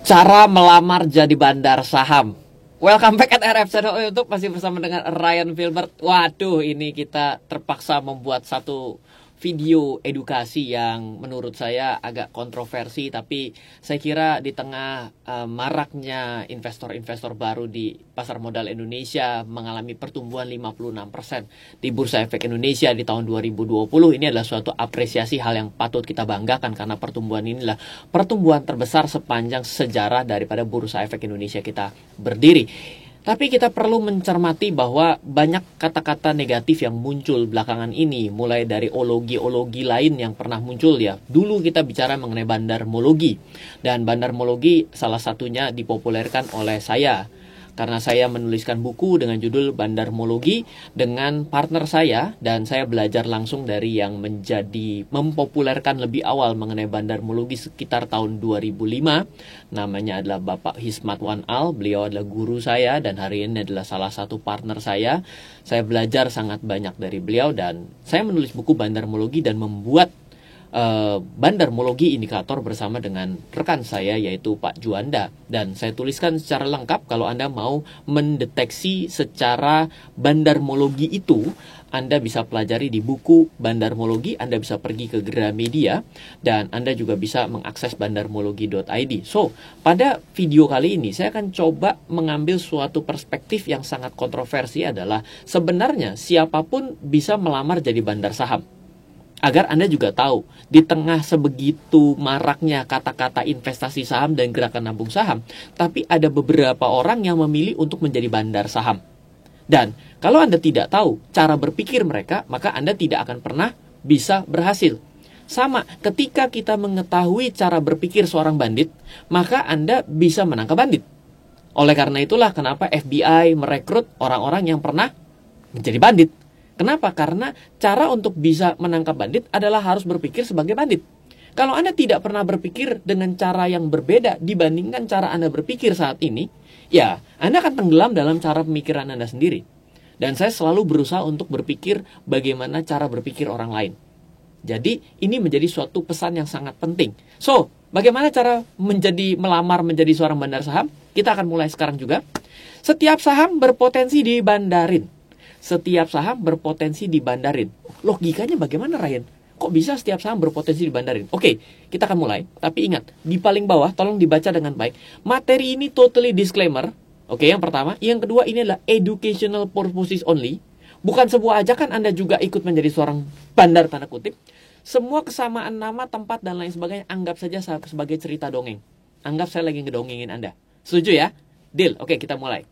Cara melamar jadi bandar saham. Welcome back at RF Channel YouTube, masih bersama dengan Ryan Filbert. Waduh, ini kita terpaksa membuat satu video edukasi yang menurut saya agak kontroversi, tapi saya kira di tengah maraknya investor-investor baru di pasar modal Indonesia mengalami pertumbuhan 56% di Bursa Efek Indonesia di tahun 2020, ini adalah suatu apresiasi, hal yang patut kita banggakan karena pertumbuhan inilah pertumbuhan terbesar sepanjang sejarah daripada Bursa Efek Indonesia kita berdiri. Tapi kita perlu mencermati bahwa banyak kata-kata negatif yang muncul belakangan ini, mulai dari ologi-ologi lain yang pernah muncul ya. Dulu kita bicara mengenai bandarmologi, dan bandarmologi salah satunya dipopulerkan oleh saya. Karena saya menuliskan buku dengan judul Bandarmologi dengan partner saya, dan saya belajar langsung dari yang mempopulerkan lebih awal mengenai bandarmologi sekitar tahun 2005. Namanya adalah Bapak Hismat Wanal, beliau adalah guru saya dan hari ini adalah salah satu partner saya. Saya belajar sangat banyak dari beliau dan saya menulis buku Bandarmologi dan membuat Bandarmologi Indikator bersama dengan rekan saya yaitu Pak Juanda, dan saya tuliskan secara lengkap. Kalau Anda mau mendeteksi secara bandarmologi itu, Anda bisa pelajari di buku Bandarmologi. Anda bisa pergi ke Gramedia dan Anda juga bisa mengakses bandarmologi.id. So, pada video kali ini saya akan coba mengambil suatu perspektif yang sangat kontroversi, adalah sebenarnya siapapun bisa melamar jadi bandar saham. Agar Anda juga tahu, di tengah sebegitu maraknya kata-kata investasi saham dan gerakan nabung saham, tapi ada beberapa orang yang memilih untuk menjadi bandar saham. Dan kalau Anda tidak tahu cara berpikir mereka, maka Anda tidak akan pernah bisa berhasil. Sama, ketika kita mengetahui cara berpikir seorang bandit, maka Anda bisa menangkap bandit. Oleh karena itulah kenapa FBI merekrut orang-orang yang pernah menjadi bandit. Kenapa? Karena cara untuk bisa menangkap bandit adalah harus berpikir sebagai bandit. Kalau Anda tidak pernah berpikir dengan cara yang berbeda dibandingkan cara Anda berpikir saat ini, ya Anda akan tenggelam dalam cara pemikiran Anda sendiri. Dan saya selalu berusaha untuk berpikir bagaimana cara berpikir orang lain. Jadi ini menjadi suatu pesan yang sangat penting. So, bagaimana cara melamar menjadi seorang bandar saham? Kita akan mulai sekarang juga. Setiap saham berpotensi dibandarin. Setiap saham berpotensi dibandarin. Logikanya bagaimana, Ryan? Kok bisa setiap saham berpotensi dibandarin? Oke, kita akan mulai. Tapi ingat, di paling bawah tolong dibaca dengan baik. Materi ini totally disclaimer. Oke, yang pertama. Yang kedua, ini adalah educational purposes only. Bukan sebuah ajakan Anda juga ikut menjadi seorang bandar tanda kutip. Semua kesamaan nama, tempat, dan lain sebagainya anggap saja sebagai cerita dongeng. Anggap saya lagi ngedongengin Anda. Setuju ya? Deal. Oke, kita mulai.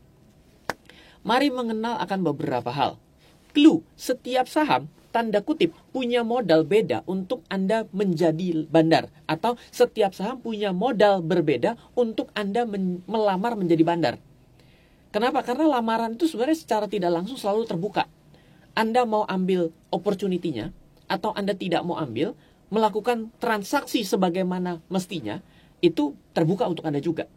Mari mengenal akan beberapa hal. Clue, setiap saham, tanda kutip, punya modal beda untuk Anda menjadi bandar. Atau setiap saham punya modal berbeda untuk Anda melamar menjadi bandar. Kenapa? Karena lamaran itu sebenarnya secara tidak langsung selalu terbuka. Anda mau ambil opportunity-nya, atau Anda tidak mau ambil, melakukan transaksi sebagaimana mestinya, itu terbuka untuk Anda juga.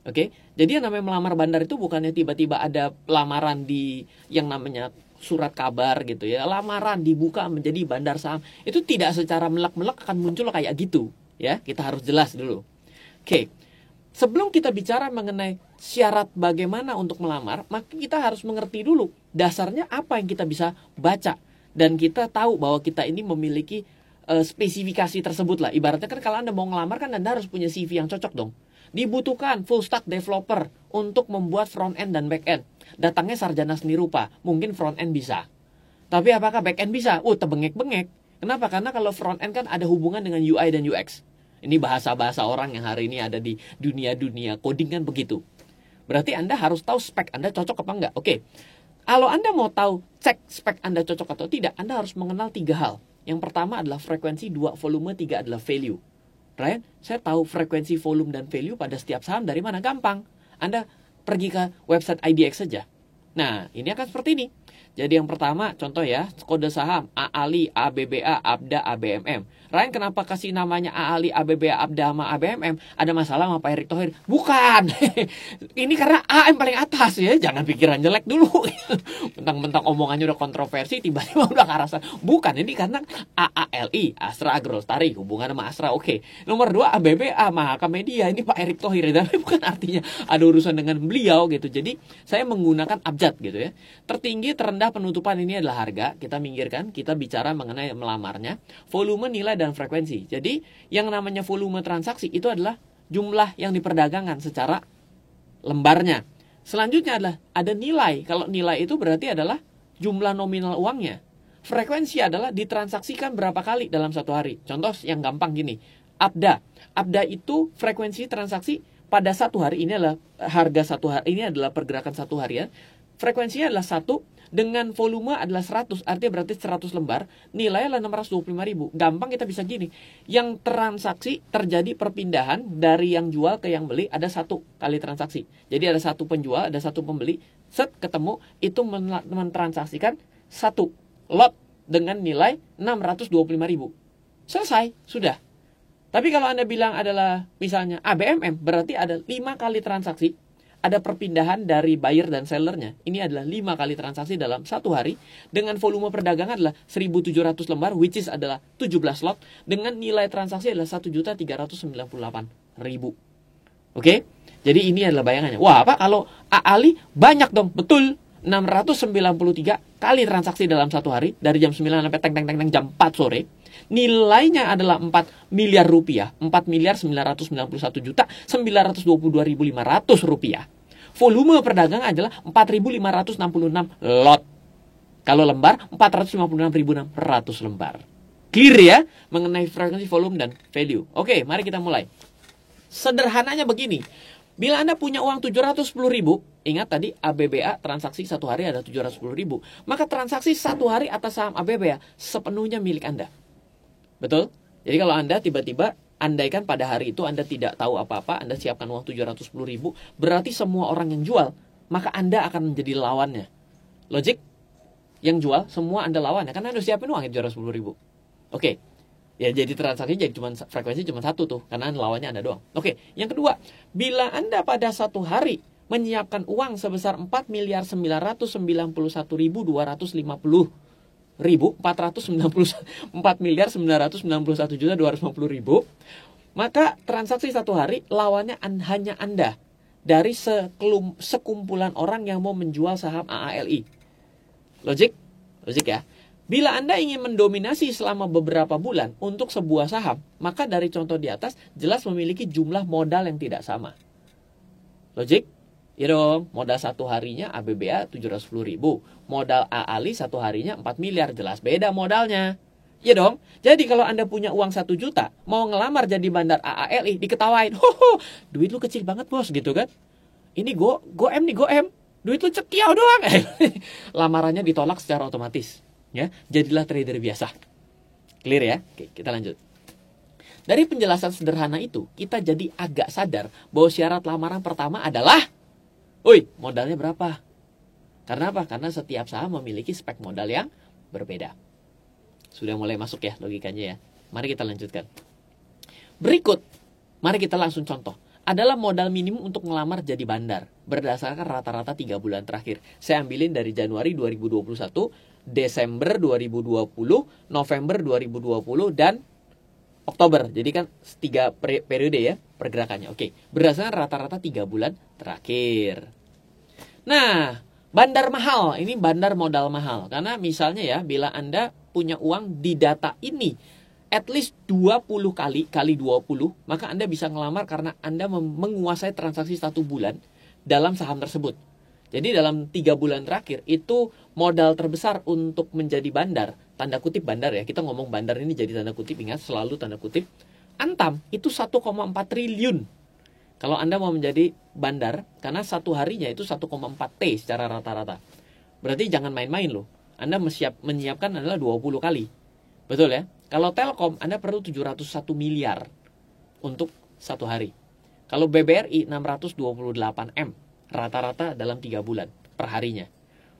Oke, jadi yang namanya melamar bandar itu bukannya tiba-tiba ada lamaran di yang namanya surat kabar gitu ya. Lamaran dibuka menjadi bandar saham. Itu tidak secara melak-melak akan muncul kayak gitu ya. Kita harus jelas dulu. Oke, sebelum kita bicara mengenai syarat bagaimana untuk melamar, maka kita harus mengerti dulu dasarnya apa yang kita bisa baca. Dan kita tahu bahwa kita ini memiliki spesifikasi tersebut lah. Ibaratnya kan kalau Anda mau ngelamar kan Anda harus punya CV yang cocok dong. Dibutuhkan full stack developer untuk membuat front end dan back end. Datangnya sarjana seni rupa, mungkin front end bisa. Tapi apakah back end bisa? Tebengek-bengek. Kenapa? Karena kalau front end kan ada hubungan dengan UI dan UX. Ini bahasa-bahasa orang yang hari ini ada di dunia coding kan begitu. Berarti Anda harus tahu spek Anda cocok apa enggak. Oke. Kalau Anda mau tahu cek spek Anda cocok atau tidak, Anda harus mengenal 3 hal. Yang pertama adalah frekuensi, 2 volume, 3 adalah value. Ryan, saya tahu frekuensi, volume, dan value pada setiap saham dari mana? Gampang. Anda pergi ke website IDX saja. Nah, ini akan seperti ini. Jadi yang pertama, contoh ya, kode saham AALI, ABBA, ABDA, ABMM. Ryan kenapa kasih namanya AALI, ABBA, ABDA, sama ABMM? Ada masalah sama Pak Erick Thohir? Bukan. Ini karena A yang paling atas ya, jangan pikiran jelek dulu. Mentang-mentang omongannya udah kontroversi, tiba-tiba udah ke arah sana. Bukan, ini karena AALI, Astra Agrolestari, hubungan sama Astra, oke. Nomor 2, ABBA, Mahaka Media, ini Pak Erick Thohir. Tapi bukan artinya ada urusan dengan beliau gitu. Jadi saya menggunakan abjad gitu ya. Tertinggi, terendah, penutupan ini adalah harga. Kita minggirkan, kita bicara mengenai melamarnya. Volume, nilai, dan frekuensi. Jadi yang namanya volume transaksi itu adalah jumlah yang diperdagangkan secara lembarnya. Selanjutnya adalah ada nilai. Kalau nilai itu berarti adalah jumlah nominal uangnya. Frekuensi adalah ditransaksikan berapa kali dalam satu hari. Contoh yang gampang gini, ABDA. ABDA itu frekuensi transaksi pada satu hari, ini adalah harga satu hari, ini adalah pergerakan satu harian. Frekuensinya adalah 1 dengan volume adalah 100, artinya berarti 100 lembar, nilainya adalah 625.000. Gampang kita bisa gini, yang transaksi terjadi perpindahan dari yang jual ke yang beli ada 1 kali transaksi. Jadi ada 1 penjual, ada 1 pembeli, set ketemu, itu mentransaksikan 1 lot dengan nilai 625.000. Selesai, sudah. Tapi kalau Anda bilang adalah misalnya ABMM, berarti ada 5 kali transaksi, ada perpindahan dari buyer dan sellernya. Ini adalah 5 kali transaksi dalam satu hari, dengan volume perdagangan adalah 1.700 lembar, which is adalah 17 lot, dengan nilai transaksi adalah 1.398.000. Oke? Jadi ini adalah bayangannya. Wah, apa kalau AALI banyak dong? Betul. 693 kali transaksi dalam satu hari, dari jam 9 sampai teng jam 4 sore. Nilainya adalah 4 miliar rupiah, 4.991.922.500 rupiah. Volume perdagangan adalah 4.566 lot. Kalau lembar, 456.600 lembar. Clear ya mengenai frekuensi, volume, dan value. Oke, mari kita mulai. Sederhananya begini, bila Anda punya uang 710.000, ingat tadi ABBA transaksi satu hari ada 710.000, maka transaksi satu hari atas saham ABBA sepenuhnya milik Anda. Betul? Jadi kalau Anda tiba-tiba, andaikan pada hari itu Anda tidak tahu apa-apa, Anda siapkan uang 710.000, berarti semua orang yang jual, maka Anda akan menjadi lawannya. Logik? Yang jual, semua Anda lawannya, karena Anda siapin uang 710.000. Oke. Ya jadi transaksi jadi frekuensi cuma 1 tuh, karena lawannya Anda doang. Oke, yang kedua, bila Anda pada satu hari menyiapkan uang sebesar 4.991.250.000, maka transaksi satu hari lawannya hanya Anda dari sekumpulan orang yang mau menjual saham AALI. Logik? Logik ya. Bila Anda ingin mendominasi selama beberapa bulan untuk sebuah saham, maka dari contoh di atas jelas memiliki jumlah modal yang tidak sama. Logik? Ya dong, modal satu harinya ABBA 710.000, modal AALI satu harinya 4 miliar, jelas beda modalnya. Ya dong, jadi kalau Anda punya uang 1 juta, mau ngelamar jadi bandar AALI, diketawain, hoho, duit lu kecil banget bos, gitu kan. Ini goem nih, goem, duit lu cekiau doang. Lamarannya ditolak secara otomatis. Ya, jadilah trader biasa. Clear ya? Oke, kita lanjut. Dari penjelasan sederhana itu, kita jadi agak sadar bahwa syarat lamaran pertama adalah, modalnya berapa? Karena apa? Karena setiap saham memiliki spek modal yang berbeda. Sudah mulai masuk ya logikanya ya. Mari kita lanjutkan. Berikut, mari kita langsung contoh. Adalah modal minimum untuk ngelamar jadi bandar berdasarkan rata-rata 3 bulan terakhir. Saya ambilin dari Januari 2021, Desember 2020, November 2020, dan Oktober. Jadi kan 3 periode ya pergerakannya. Oke, berdasarkan rata-rata 3 bulan terakhir. Nah, bandar mahal, ini bandar modal mahal. Karena misalnya ya, bila Anda punya uang di data ini at least 20 kali 20, maka Anda bisa ngelamar karena Anda menguasai transaksi 1 bulan dalam saham tersebut. Jadi dalam 3 bulan terakhir itu modal terbesar untuk menjadi bandar, tanda kutip bandar ya, kita ngomong bandar ini jadi tanda kutip, ingat selalu tanda kutip. Antam itu 1,4 triliun. Kalau Anda mau menjadi bandar, karena satu harinya itu 1,4 T secara rata-rata. Berarti jangan main-main loh. Anda menyiapkan adalah 20 kali. Betul ya? Kalau Telkom, Anda perlu 701 miliar untuk satu hari. Kalau BBRI 628 M rata-rata dalam 3 bulan per harinya.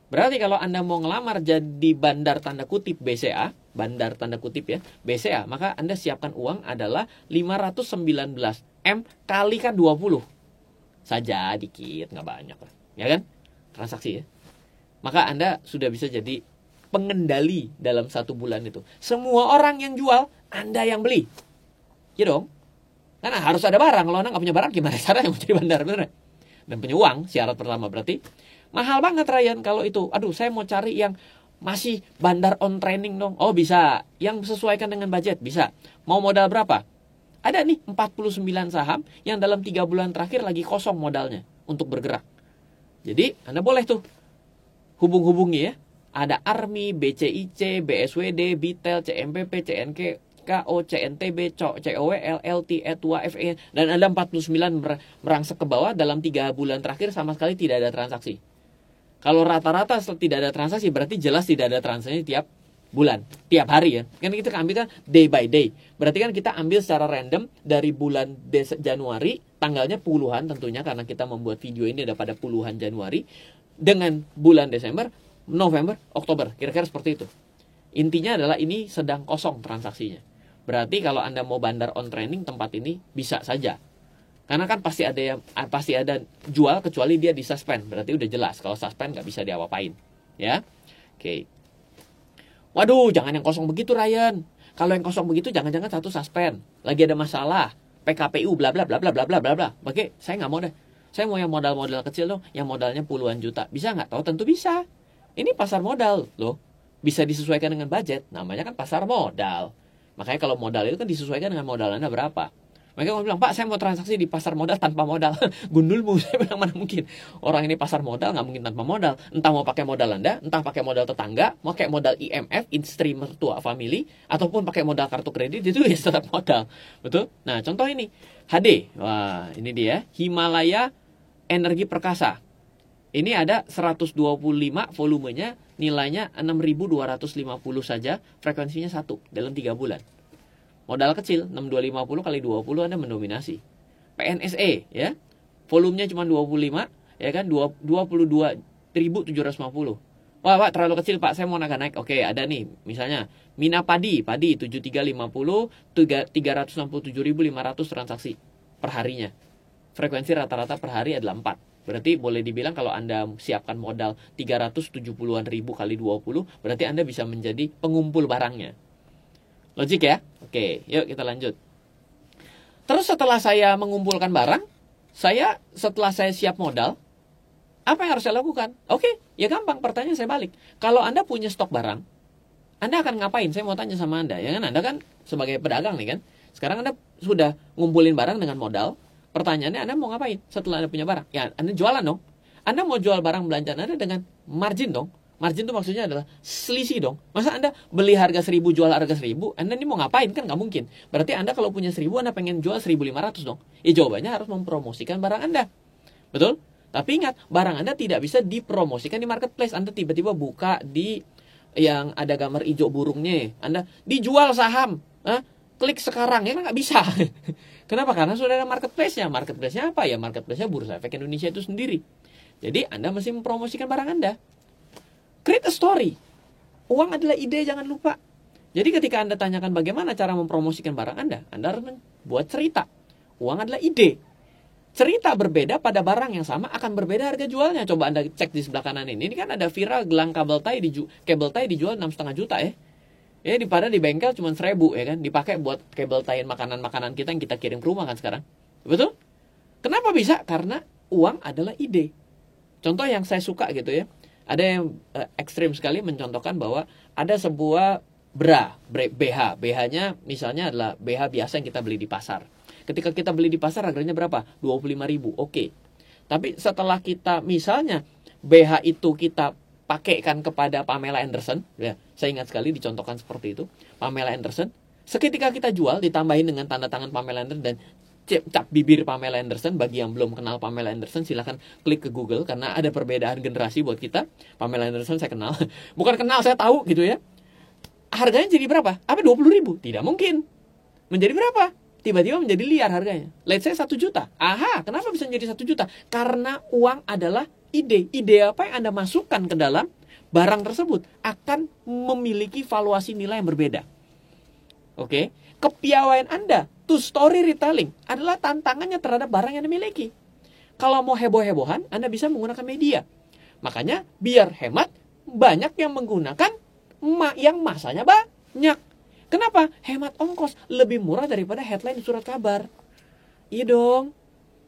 Berarti kalau Anda mau ngelamar jadi bandar tanda kutip BCA, bandar tanda kutip ya, BCA, maka Anda siapkan uang adalah 519 M kalikan 20 saja, dikit, nggak banyak lah, ya kan? Transaksi ya. Maka Anda sudah bisa jadi pengendali dalam 1 bulan itu. Semua orang yang jual, Anda yang beli. Ya dong. Karena harus ada barang. Kalau Anda nggak punya barang, gimana caranya mau jadi bandar, bener? Dan punya uang, syarat pertama berarti. Mahal banget Ryan kalau itu. Aduh, saya mau cari yang masih bandar on training dong. Oh bisa. Yang sesuaikan dengan budget, bisa. Mau modal berapa? Ada nih 49 saham yang dalam 3 bulan terakhir lagi kosong modalnya untuk bergerak. Jadi Anda boleh tuh hubung-hubungi ya. Ada ARMI, BCIC, BSWD, Bitel, CMPP, CNK, KO, CNTB, COWL, LT, ETUA, FE, dan ada 49 merangsek ke bawah dalam 3 bulan terakhir sama sekali tidak ada transaksi. Kalau rata-rata tidak ada transaksi berarti jelas tidak ada transaksi tiap bulan, tiap hari ya. Kan kita ambil kan day by day. Berarti kan kita ambil secara random dari bulan Januari, tanggalnya puluhan tentunya karena kita membuat video ini ada pada puluhan Januari, dengan bulan Desember, November, Oktober, kira-kira seperti itu. Intinya adalah ini sedang kosong transaksinya. Berarti kalau Anda mau bandar on training tempat ini bisa saja. Karena kan pasti ada jual kecuali dia disuspend. Berarti udah jelas kalau suspend nggak bisa diapa-apain. Ya. Oke. Waduh, jangan yang kosong begitu Ryan. Kalau yang kosong begitu jangan-jangan satu suspend. Lagi ada masalah, PKPU bla bla bla bla bla bla bla bla. Oke, saya nggak mau deh. Saya mau yang modal-modal kecil dong, yang modalnya puluhan juta. Bisa nggak? Tahu tentu bisa. Ini pasar modal loh. Bisa disesuaikan dengan budget. Namanya kan pasar modal. Makanya kalau modal itu kan disesuaikan dengan modal Anda berapa. Mereka mau bilang, Pak saya mau transaksi di pasar modal tanpa modal. Gundulmu, saya bilang mana mungkin. Orang ini pasar modal nggak mungkin tanpa modal. Entah mau pakai modal Anda, entah pakai modal tetangga, mau pakai modal IMF, istri mertua family, ataupun pakai modal kartu kredit, itu ya tetap modal. Betul? Nah contoh ini, HD. Wah ini dia, Himalaya Energi Perkasa. Ini ada 125 volumenya, nilainya 6.250 saja, frekuensinya 1 dalam 3 bulan. Modal kecil 6250 kali 20 Anda mendominasi. PNSE ya. Volumenya cuma 25 ya kan 22.750. Wah, Pak terlalu kecil Pak, saya mau agak naik. Oke, ada nih misalnya Mina Padi 7350 367.500 transaksi per harinya. Frekuensi rata-rata per hari adalah 4. Berarti boleh dibilang kalau Anda siapkan modal 370-an ribu kali 20, berarti Anda bisa menjadi pengumpul barangnya. Logik ya? Oke, yuk kita lanjut. Terus setelah saya mengumpulkan barang, setelah saya siap modal, apa yang harus saya lakukan? Oke, ya gampang, pertanyaan saya balik. Kalau Anda punya stok barang, Anda akan ngapain? Saya mau tanya sama Anda. Ya kan Anda kan sebagai pedagang nih kan. Sekarang Anda sudah ngumpulin barang dengan modal. Pertanyaannya Anda mau ngapain setelah Anda punya barang? Ya, Anda jualan dong. Anda mau jual barang belanjaan Anda dengan margin dong. Margin itu maksudnya adalah selisih dong. Masa Anda beli harga 1.000 jual harga 1.000, Anda ini mau ngapain? Kan nggak mungkin. Berarti Anda kalau punya 1.000 Anda pengen jual 1.500 dong. Ya jawabannya harus mempromosikan barang Anda. Betul? Tapi ingat, barang Anda tidak bisa dipromosikan di marketplace. Anda tiba-tiba buka di yang ada gambar hijau burungnya. Anda dijual saham. Klik sekarang. Ya kan nggak bisa. Kenapa? Karena sudah ada marketplace-nya. Marketplace-nya apa? Ya marketplace-nya Bursa Efek Indonesia itu sendiri. Jadi Anda mesti mempromosikan barang Anda. Create a story. Uang adalah ide, jangan lupa. Jadi ketika Anda tanyakan bagaimana cara mempromosikan barang Anda harus membuat cerita. Uang adalah ide. Cerita berbeda pada barang yang sama akan berbeda harga jualnya. Coba Anda cek di sebelah kanan ini. Ini kan ada viral gelang kabel tie dijual 6,5 juta ya. Ya pada di bengkel cuma 1.000 ya kan. Dipakai buat kabel tie makanan-makanan kita yang kita kirim ke rumah kan sekarang. Betul? Kenapa bisa? Karena uang adalah ide. Contoh yang saya suka gitu ya. Ada yang ekstrim sekali mencontohkan bahwa ada sebuah BH. BH-nya misalnya adalah BH biasa yang kita beli di pasar. Ketika kita beli di pasar harganya berapa? 25.000. Oke. Tapi setelah kita misalnya BH itu kita pakaikan kepada Pamela Anderson, ya, saya ingat sekali dicontohkan seperti itu. Pamela Anderson, seketika kita jual ditambahin dengan tanda tangan Pamela Anderson dan cap bibir Pamela Anderson. Bagi yang belum kenal Pamela Anderson silahkan klik ke Google karena ada perbedaan generasi buat kita. Pamela Anderson saya kenal. Bukan kenal, saya tahu gitu ya. Harganya jadi berapa? Apa 20.000? Tidak mungkin. Menjadi berapa? Tiba-tiba menjadi liar harganya. Let's say 1 juta. Aha, kenapa bisa menjadi 1 juta? Karena uang adalah ide. Ide apa yang Anda masukkan ke dalam barang tersebut akan memiliki valuasi nilai yang berbeda. Oke, kepiawaian Anda to story retelling adalah tantangannya terhadap barang yang Anda miliki. Kalau mau heboh-hebohan, Anda bisa menggunakan media. Makanya biar hemat, banyak yang menggunakan yang masanya banyak. Kenapa? Hemat ongkos, lebih murah daripada headline di surat kabar. Iya dong.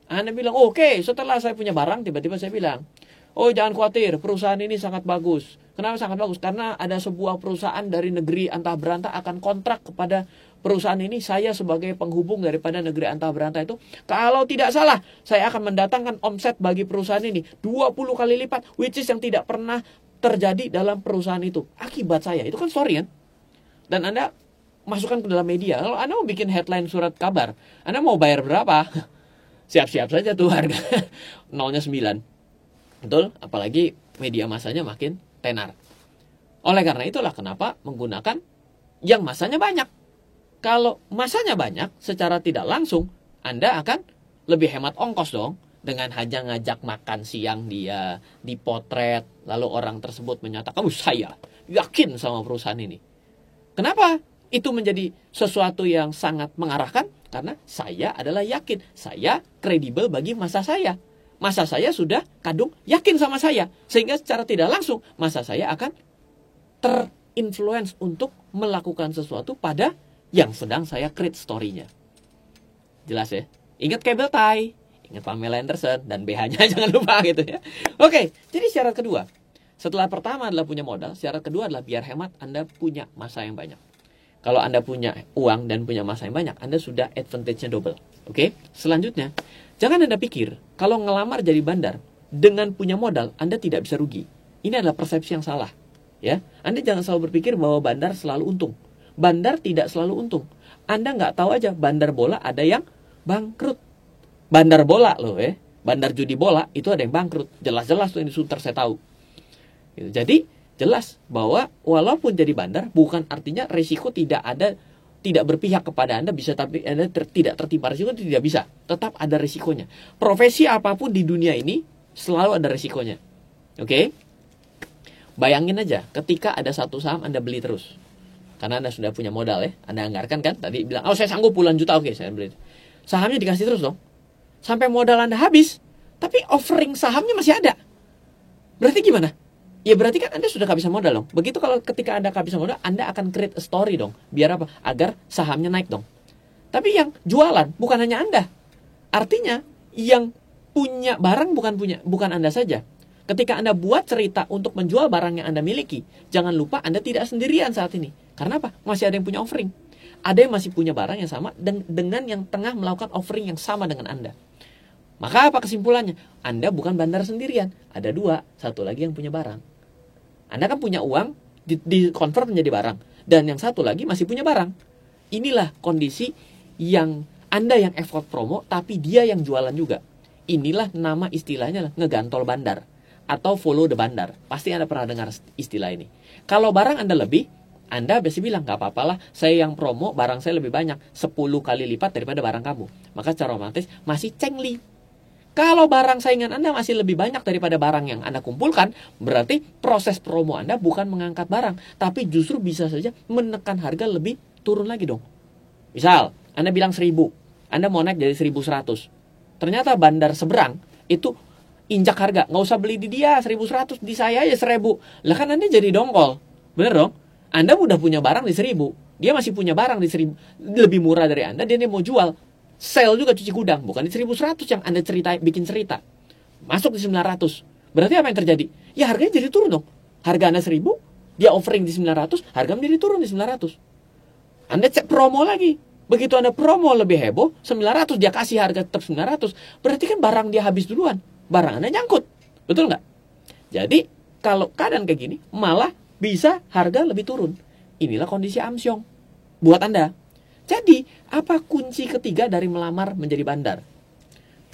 Anda bilang, oke, setelah saya punya barang, tiba-tiba saya bilang, oh jangan khawatir, perusahaan ini sangat bagus. Kenapa sangat bagus? Karena ada sebuah perusahaan dari negeri antah berantah akan kontrak kepada perusahaan ini. Saya sebagai penghubung daripada negeri antah berantah itu, kalau tidak salah, saya akan mendatangkan omset bagi perusahaan ini 20 kali lipat, which is yang tidak pernah terjadi dalam perusahaan itu. Akibat saya, itu kan story kan? Dan Anda masukkan ke dalam media. Kalau Anda mau bikin headline surat kabar, Anda mau bayar berapa? Siap-siap saja tuh harga nolnya 9. Betul? Apalagi media masanya makin tenar. Oleh karena itulah kenapa menggunakan yang masanya banyak. Kalau masanya banyak, secara tidak langsung Anda akan lebih hemat ongkos dong. Dengan hanya ngajak makan siang dia, dipotret, lalu orang tersebut menyatakan, saya yakin sama perusahaan ini. Kenapa? Itu menjadi sesuatu yang sangat mengarahkan. Karena saya adalah yakin, saya kredibel bagi masa saya. Masa saya sudah kadung yakin sama saya. Sehingga secara tidak langsung, masa saya akan terinfluence untuk melakukan sesuatu pada yang sedang saya create story-nya. Jelas ya? Ingat cable tie, ingat Pamela Anderson, dan BH-nya jangan lupa gitu ya. Oke, jadi syarat kedua. Setelah pertama adalah punya modal, syarat kedua adalah biar hemat, Anda punya masa yang banyak. Kalau Anda punya uang dan punya masa yang banyak, Anda sudah advantage-nya double. Oke? Selanjutnya, jangan Anda pikir kalau ngelamar jadi bandar dengan punya modal, Anda tidak bisa rugi. Ini adalah persepsi yang salah. Ya, Anda jangan selalu berpikir bahwa bandar selalu untung. Bandar tidak selalu untung. Anda nggak tahu aja, bandar bola ada yang bangkrut. Bandar bola loh ya. Bandar judi bola itu ada yang bangkrut. Jelas-jelas tuh yang di Sunter saya tahu. Jadi jelas bahwa walaupun jadi bandar bukan artinya resiko tidak ada, tidak berpihak kepada Anda bisa, tapi Anda tidak tertimpa resiko, tidak bisa. Tetap ada resikonya. Profesi apapun di dunia ini selalu ada resikonya. Oke? Bayangin aja ketika ada satu saham Anda beli terus. Karena Anda sudah punya modal ya. Anda anggarkan kan, tadi bilang, oh saya sanggup puluhan juta, oke saya beli. Sahamnya dikasih terus dong. Sampai modal Anda habis, tapi offering sahamnya masih ada. Berarti gimana? Ya berarti kan Anda sudah kehabisan modal dong. Begitu kalau ketika Anda kehabisan modal, Anda akan create a story dong. Biar apa? Agar sahamnya naik dong. Tapi yang jualan bukan hanya Anda. Artinya yang punya barang bukan Anda saja. Ketika Anda buat cerita untuk menjual barang yang Anda miliki, jangan lupa Anda tidak sendirian saat ini. Karena apa? Masih ada yang punya offering. Ada yang masih punya barang yang sama dengan yang tengah melakukan offering yang sama dengan Anda. Maka apa kesimpulannya? Anda bukan bandar sendirian. Ada dua, satu lagi yang punya barang. Anda kan punya uang, di-convert menjadi barang. Dan yang satu lagi masih punya barang. Inilah kondisi yang Anda yang effort promo, tapi dia yang jualan juga. Inilah nama istilahnya ngegantol bandar. Atau follow the bandar. Pasti Anda pernah dengar istilah ini. Kalau barang Anda lebih, Anda biasa bilang, gak apa-apalah, saya yang promo, barang saya lebih banyak. 10 kali lipat daripada barang kamu. Maka secara otomatis masih cengli. Kalau barang saingan Anda masih lebih banyak daripada barang yang Anda kumpulkan, berarti proses promo Anda bukan mengangkat barang, tapi justru bisa saja menekan harga lebih turun lagi dong. Misal, Anda bilang 1000, Anda mau naik jadi 1100. Ternyata bandar seberang itu injak harga, nggak usah beli di dia 1100, di saya aja 1000. Lah kan Anda jadi dongkol, bener dong? Anda udah punya barang di 1000, dia masih punya barang di 1000, lebih murah dari Anda, dia mau jual. Sell juga cuci gudang, bukan di 1100 yang Anda bikin cerita. Masuk di 900. Berarti apa yang terjadi? Ya harganya jadi turun dong. Harga Anda 1000, dia offering di 900, harga menjadi turun di 900. Anda cek promo lagi. Begitu Anda promo lebih heboh, 900 dia kasih harga tetap 900. Berarti kan barang dia habis duluan. Barang Anda nyangkut. Betul nggak? Jadi, kalau keadaan kayak gini, malah bisa harga lebih turun. Inilah kondisi amsyong buat Anda. Jadi, apa kunci ketiga dari melamar menjadi bandar?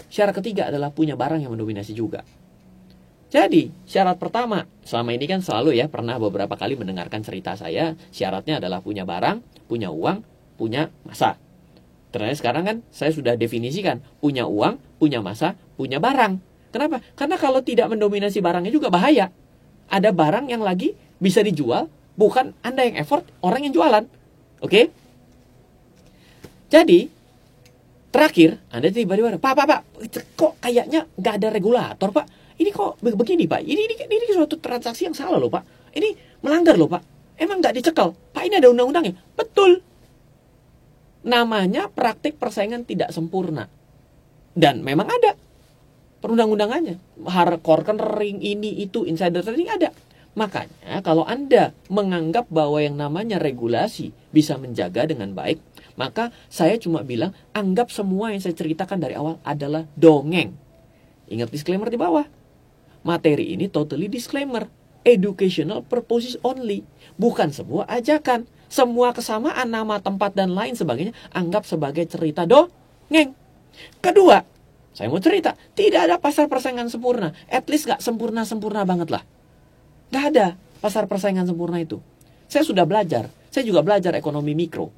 Syarat ketiga adalah punya barang yang mendominasi juga. Jadi, syarat pertama, selama ini kan selalu ya, pernah beberapa kali mendengarkan cerita saya, syaratnya adalah punya barang, punya uang, punya masa. Ternyata sekarang kan saya sudah definisikan, punya uang, punya masa, punya barang. Kenapa? Karena kalau tidak mendominasi barangnya juga bahaya. Ada barang yang lagi bisa dijual, bukan Anda yang effort, orang yang jualan. Oke? Jadi, terakhir, Anda tiba-tiba, Pak, kok kayaknya nggak ada regulator, Pak? Ini kok begini, Pak? Ini suatu transaksi yang salah loh, Pak. Ini melanggar loh, Pak. Emang nggak dicekal? Pak, ini ada undang-undangnya. Betul. Namanya praktik persaingan tidak sempurna. Dan memang ada perundang-undangannya. Cornering ini, itu, insider trading ada. Makanya kalau Anda menganggap bahwa yang namanya regulasi bisa menjaga dengan baik, maka saya cuma bilang, anggap semua yang saya ceritakan dari awal adalah dongeng. Ingat disclaimer di bawah. Materi ini totally disclaimer. Educational purposes only. Bukan sebuah ajakan. Semua kesamaan nama, tempat, dan lain sebagainya anggap sebagai cerita dongeng. Kedua, saya mau cerita. Tidak ada pasar persaingan sempurna. At least gak sempurna-sempurna banget lah. Gak ada pasar persaingan sempurna itu. Saya sudah belajar. Saya juga belajar ekonomi mikro.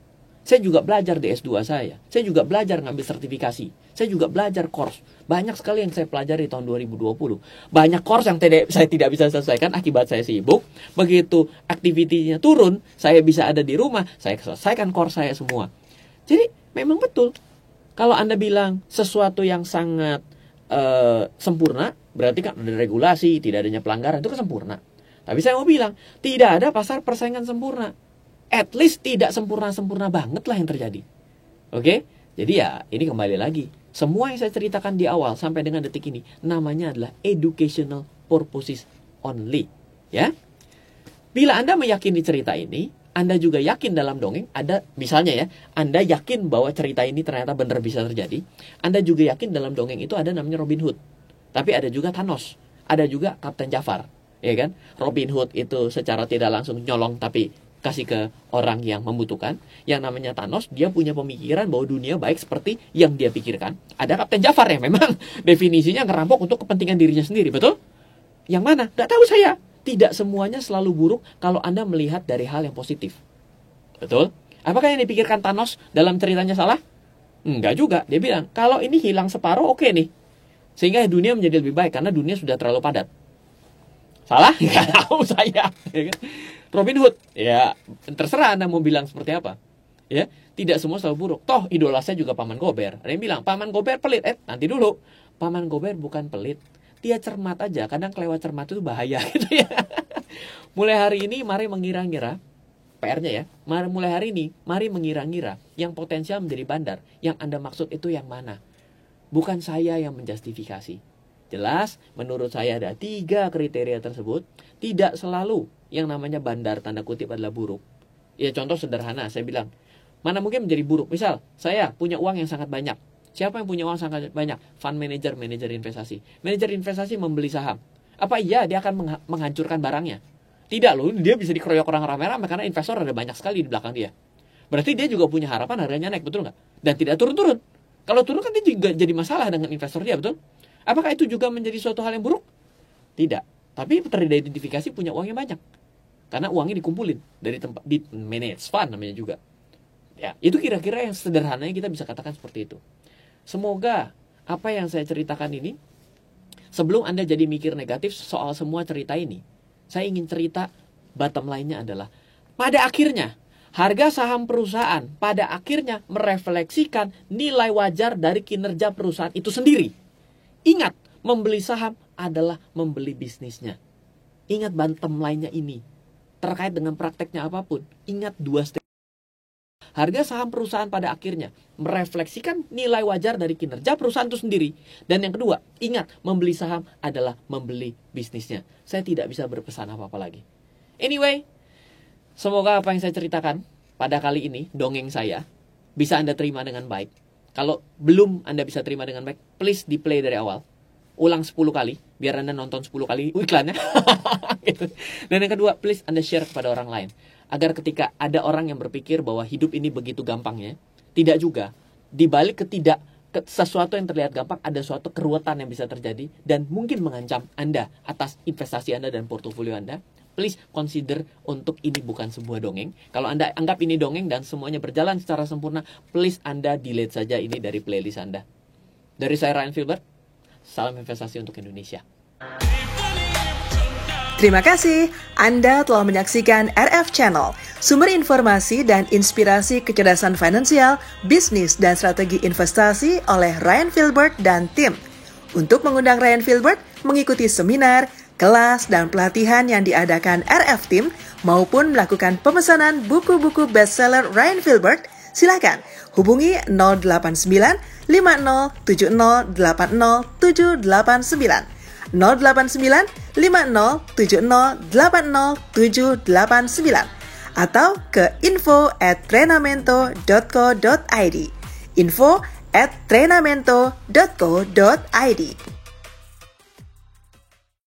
Saya juga belajar di S2 saya. Saya juga belajar ngambil sertifikasi. Saya juga belajar course. Banyak sekali yang saya pelajari tahun 2020. Banyak course yang saya tidak bisa selesaikan akibat saya sibuk. Begitu aktivitinya turun, saya bisa ada di rumah, saya selesaikan course saya semua. Jadi memang betul. Kalau Anda bilang sesuatu yang sangat sempurna, berarti kan ada regulasi, tidak adanya pelanggaran, itu kan sempurna. Tapi saya mau bilang, tidak ada pasar persaingan sempurna. At least tidak sempurna-sempurna banget lah yang terjadi. Oke? Jadi ya, ini kembali lagi. Semua yang saya ceritakan di awal sampai dengan detik ini, namanya adalah educational purposes only. Ya? Bila Anda meyakini cerita ini, Anda juga yakin dalam dongeng, ada misalnya ya, Anda yakin bahwa cerita ini ternyata benar bisa terjadi. Anda juga yakin dalam dongeng itu ada namanya Robin Hood. Tapi ada juga Thanos. Ada juga Kapten Jafar. Ya kan? Robin Hood itu secara tidak langsung nyolong tapi kasih ke orang yang membutuhkan. Yang namanya Thanos, dia punya pemikiran bahwa dunia baik seperti yang dia pikirkan. Ada Kapten Jafar yang memang definisinya ngerampok untuk kepentingan dirinya sendiri, betul? Yang mana? Gak tahu saya. Tidak semuanya selalu buruk kalau Anda melihat dari hal yang positif. Betul? Apakah yang dipikirkan Thanos dalam ceritanya salah? Enggak juga. Dia bilang, kalau ini hilang separuh, oke nih. Sehingga dunia menjadi lebih baik karena dunia sudah terlalu padat. Salah? Nggak tahu saya. Robin Hood, ya terserah Anda mau bilang seperti apa. Ya, tidak semua selalu buruk. Toh idola saya juga Paman Gober. Ada yang bilang Paman Gober pelit. Nanti dulu. Paman Gober bukan pelit. Dia cermat aja. Kadang kelewat cermat itu bahaya gitu ya. Mulai hari ini mari mengira-ngira. PR-nya ya. Mulai hari ini mari mengira-ngira yang potensial menjadi bandar. Yang Anda maksud itu yang mana? Bukan saya yang menjustifikasi. Jelas, menurut saya ada 3 kriteria tersebut. Tidak selalu yang namanya bandar tanda kutip adalah buruk. Ya contoh sederhana, saya bilang, mana mungkin menjadi buruk. Misal, saya punya uang yang sangat banyak. Siapa yang punya uang sangat banyak? Fund manager, manajer investasi. Manajer investasi membeli saham. Apa iya dia akan menghancurkan barangnya? Tidak loh, dia bisa dikeroyok orang rame-rame karena investor ada banyak sekali di belakang dia. Berarti dia juga punya harapan harganya naik, betul nggak? Dan tidak turun-turun. Kalau turun kan dia juga jadi masalah dengan investor dia, betul? Apakah itu juga menjadi suatu hal yang buruk? Tidak. Tapi teridentifikasi punya uang yang banyak. Karena uangnya dikumpulin dari tempat di manage fund namanya juga. Ya, itu kira-kira yang sederhananya kita bisa katakan seperti itu. Semoga apa yang saya ceritakan ini, sebelum Anda jadi mikir negatif soal semua cerita ini, saya ingin cerita bottom line-nya adalah, pada akhirnya, harga saham perusahaan pada akhirnya merefleksikan nilai wajar dari kinerja perusahaan itu sendiri. Ingat, membeli saham adalah membeli bisnisnya. Ingat bottom line-nya ini. Terkait dengan prakteknya apapun, ingat 2 step. Harga saham perusahaan pada akhirnya merefleksikan nilai wajar dari kinerja perusahaan itu sendiri. Dan yang kedua, ingat, membeli saham adalah membeli bisnisnya. Saya tidak bisa berpesan apa-apa lagi. Anyway, semoga apa yang saya ceritakan pada kali ini, dongeng saya, bisa Anda terima dengan baik. Kalau belum Anda bisa terima dengan baik, please di play dari awal. Ulang 10 kali, biar Anda nonton 10 kali iklannya. Gitu. Dan yang kedua, please Anda share kepada orang lain. Agar ketika ada orang yang berpikir bahwa hidup ini begitu gampangnya, tidak juga. Di balik sesuatu yang terlihat gampang, ada suatu keruwetan yang bisa terjadi dan mungkin mengancam Anda atas investasi Anda dan portofolio Anda. Please consider untuk ini bukan sebuah dongeng. Kalau Anda anggap ini dongeng dan semuanya berjalan secara sempurna, please Anda delete saja ini dari playlist Anda. Dari saya Ryan Filbert, salam investasi untuk Indonesia. Terima kasih Anda telah menyaksikan RF Channel, sumber informasi dan inspirasi kecerdasan finansial, bisnis, dan strategi investasi oleh Ryan Filbert dan tim. Untuk mengundang Ryan Filbert mengikuti seminar, kelas, dan pelatihan yang diadakan RF Team maupun melakukan pemesanan buku-buku bestseller Ryan Filbert, silakan hubungi 089 5070 80789. 089 5070 80789 atau ke info@trenamento.co.id. info@trenamento.co.id.